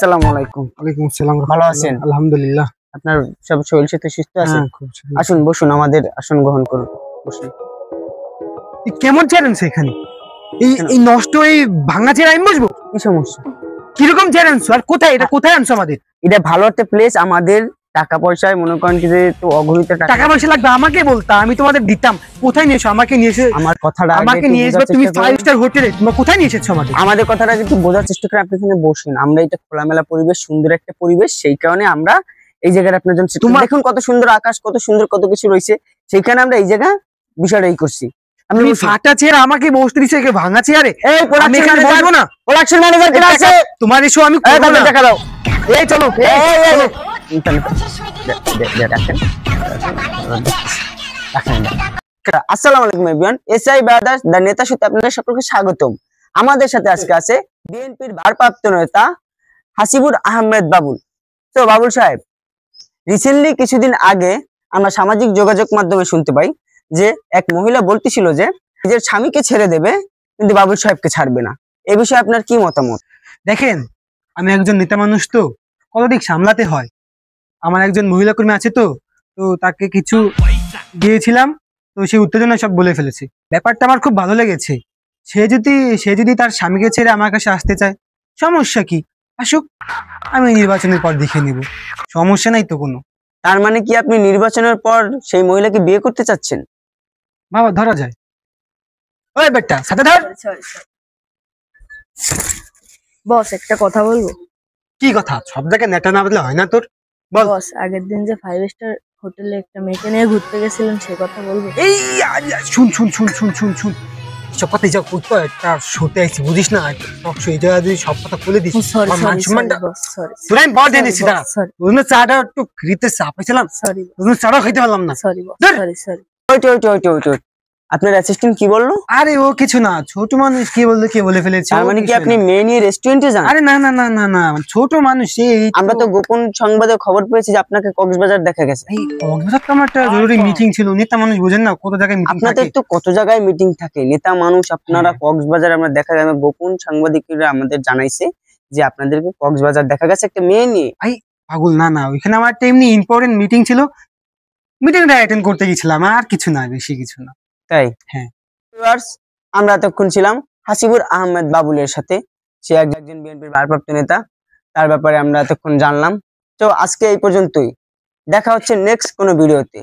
আসসালামু আলাইকুম। ওয়ালাইকুম আসসালাম। ভালো আছেন? আলহামদুলিল্লাহ। আপনার সব শরীর স্বাস্থ্য সুস্থ আছে? আসুন বসুন, আমাদের আসন গ্রহণ করুন, বসুন। কেমন চ্যালেঞ্জ এখানে? এই নষ্ট এই ভাঙা চেয়ার আমি বসবো? কি সমস্যা? কিরকম চেয়ার আনছো আর কোথায় এটা কোথায় আনছো আমাদের? এটা ভালো একটা প্লেস, আমাদের টাকা পয়সায় মনে করেন কি যে তো অগণিত টাকা পয়সা লাগবে আমাকে বলতা, আমি তোমাদের দিতাম। কোথায় নিয়েছো আমাকে? নিয়েছে আমার কথাটা আমাকে নিয়ে এসো তুমি 5 স্টার হোটেলে, তুমি কোথায় নিয়ে এসেছো আমাকে? আমাদের কথাটা একটু বোঝার চেষ্টা করে আপনি এখানে বসুন। আমরা এটা খোলামেলা পরিবেশ, সুন্দর একটা পরিবেশ, সেই কারণে আমরা এই জায়গায় আপনার জন্য দেখুন কত সুন্দর আকাশ, কত সুন্দর কত কিছু রয়েছে, সেইখানে আমরা এই জায়গা বিষয়টাই করছি। আমি ফাটা চেয়ার আমাকে বসতে দিছে, একে ভাঙা চেয়ারে এই আমি এখানে বসবো না। প্রোডাকশন ম্যানেজার কে আছে? তোমার ইস্যু আমি করব না। টাকা দাও। এই চলো আসসালামু আলাইকুম এভরিওয়ান, এসআই ব্রাদার্স দা নেতা শোতে আপনাদের সকলকে স্বাগতম। আমাদের সাথে আজকে আছে বিএনপির ভারপ্রাপ্ত নেতা হাসিবুর আহমেদ বাবুল। তো বাবুল সাহেব, রিসেন্টলি কিছুদিন আগে আমরা সামাজিক যোগাযোগ মাধ্যমে শুনতে পাই যে এক মহিলা বলতেছিল যে নিজের স্বামীকে ছেড়ে দেবে কিন্তু বাবুল সাহেবকে ছাড়বে না। এই বিষয়ে আপনার কি মতামত? দেখেন, আমি একজন নেতা মানুষ, তো কত দিক সামলাতে হয়। আমার একজন মহিলা কর্মী আছে, তো তাকে কিছু দিয়েছিলাম, তো সে উত্তেজনা সব বলে ফেলেছে। ব্যাপারটা আমার খুব ভালো লেগেছে। সে যদি তার স্বামীকে ছেড়ে আমার কাছে আসতে চায়, সমস্যা কি? আসুক, আমি নির্বাচনের পর দেখে নিব, সমস্যা নাই তো কোনো। তার মানে কি আপনি নির্বাচনের পর সেই মহিলাকে বিয়ে করতে চাচ্ছেন? বাবা ধরা যায়। ওই বেটা সাথে ধর। বস, একটা কথা বলবো? কি কথা? সব জায়গায় নেটা না বললে হয় না তোর? বল। বস, আগের দিন যে 5 স্টার হোটেলে একটা মেয়েকে নিয়ে ঘুরতে গেছিলেন, সে কথা বলবো? এই শুন শুন শুন শুন শুন শুন সব কথা যা করতো, একটা শোতে আইছি বুঝিস না, এই জায়গায় যদি সব কথা খুলে দিস সরি মান সম্মানটা সরি পুরাই বড় দিয়ে দিচ্ছি। দাঁড়া, ওই চাটা একটু ফ্রিতে চা পাইছিলাম, সরি ওই চাটাও খাইতে পারলাম না। Sorry boss, sorry sorry. Wait, আপনার অ্যাসিস্ট্যান্ট কি বললো? আরে ও কিছু না, ছোট মানুষ কি বলতে কি বলে ফেলেছে। তার মানে কি আপনি মেয়ে নিয়ে রেস্টুরেন্টে যান? আরে না না না না না, ছোট মানুষ। আমরা তো গোপন সংবাদে খবর পেয়েছি যে আপনাকে কক্সবাজার দেখা গেছে। এই কক্সবাজার তো আমার একটা জরুরি মিটিং ছিল। নেতা মানুষ বুঝেন না, কত জায়গায় মিটিং থাকে। আপনাদের তো কত জায়গায় মিটিং থাকে, নেতা মানুষ আপনারা কক্সবাজার আমরা দেখা গেছে, গোপন সাংবাদিকরা আমাদের জানাইছে যে আপনাদেরকে কক্সবাজার দেখা গেছে একটা মেয়ে নিয়ে। ভাই পাগল না না, ওইখানে আমার একটা এমনি ইম্পর্টেন্ট মিটিং ছিল, মিটিংটা অ্যাটেন্ড করতে গেছিলাম, আর কিছু না, বেশি কিছু না। তাই? হ্যাঁ। আমরা এতক্ষণ ছিলাম হাসিবুর আহমেদ বাবুলের সাথে, সে একজন বিএনপির ভারপ্রাপ্ত নেতা, তার ব্যাপারে আমরা এতক্ষণ জানলাম। তো আজকে এই পর্যন্তই, দেখা হচ্ছে নেক্সট কোনো ভিডিওতে।